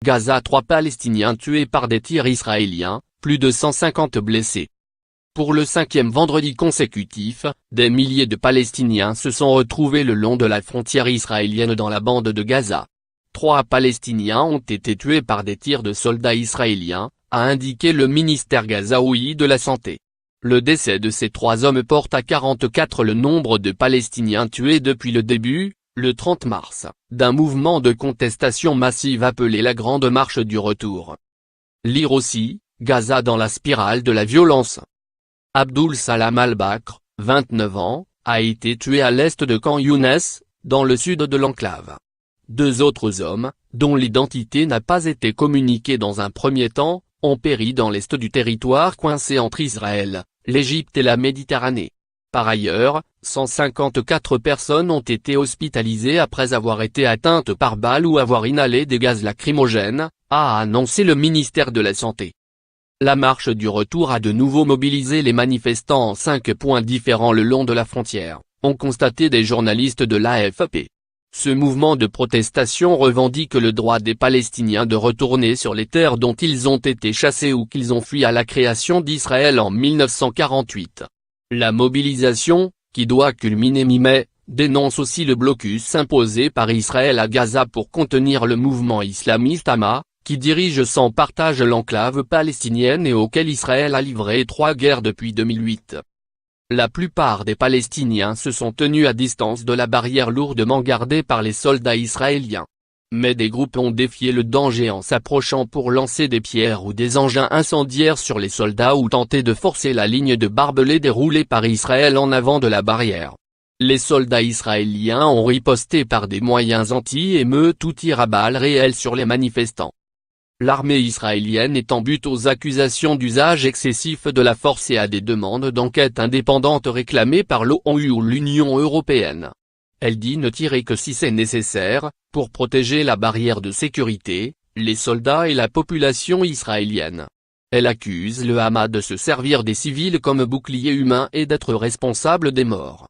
Gaza, 3 Palestiniens tués par des tirs israéliens, plus de 150 blessés. Pour le 5e vendredi consécutif, des milliers de Palestiniens se sont retrouvés le long de la frontière israélienne dans la bande de Gaza. 3 Palestiniens ont été tués par des tirs de soldats israéliens, a indiqué le ministère gazaoui de la Santé. Le décès de ces 3 hommes porte à 44 le nombre de Palestiniens tués depuis le début, le 30 mars, d'un mouvement de contestation massive appelé la Grande Marche du Retour. Lire aussi, Gaza dans la spirale de la violence. Abdul Salam al-Bakr, 29 ans, a été tué à l'est de Khan Younes, dans le sud de l'enclave. 2 autres hommes, dont l'identité n'a pas été communiquée dans un premier temps, ont péri dans l'est du territoire coincé entre Israël, l'Égypte et la Méditerranée. Par ailleurs, 154 personnes ont été hospitalisées après avoir été atteintes par balle ou avoir inhalé des gaz lacrymogènes, a annoncé le ministère de la Santé. La marche du retour a de nouveau mobilisé les manifestants en 5 points différents le long de la frontière, ont constaté des journalistes de l'AFP. Ce mouvement de protestation revendique le droit des Palestiniens de retourner sur les terres dont ils ont été chassés ou qu'ils ont fui à la création d'Israël en 1948. La mobilisation, qui doit culminer mi-mai, dénonce aussi le blocus imposé par Israël à Gaza pour contenir le mouvement islamiste Hamas, qui dirige sans partage l'enclave palestinienne et auquel Israël a livré 3 guerres depuis 2008. La plupart des Palestiniens se sont tenus à distance de la barrière lourdement gardée par les soldats israéliens. Mais des groupes ont défié le danger en s'approchant pour lancer des pierres ou des engins incendiaires sur les soldats ou tenter de forcer la ligne de barbelés déroulée par Israël en avant de la barrière. Les soldats israéliens ont riposté par des moyens anti-émeutes ou tirs à balles réelles sur les manifestants. L'armée israélienne est en butte aux accusations d'usage excessif de la force et à des demandes d'enquête indépendantes réclamées par l'ONU ou l'Union européenne. Elle dit ne tirer que si c'est nécessaire, pour protéger la barrière de sécurité, les soldats et la population israélienne. Elle accuse le Hamas de se servir des civils comme bouclier humain et d'être responsable des morts.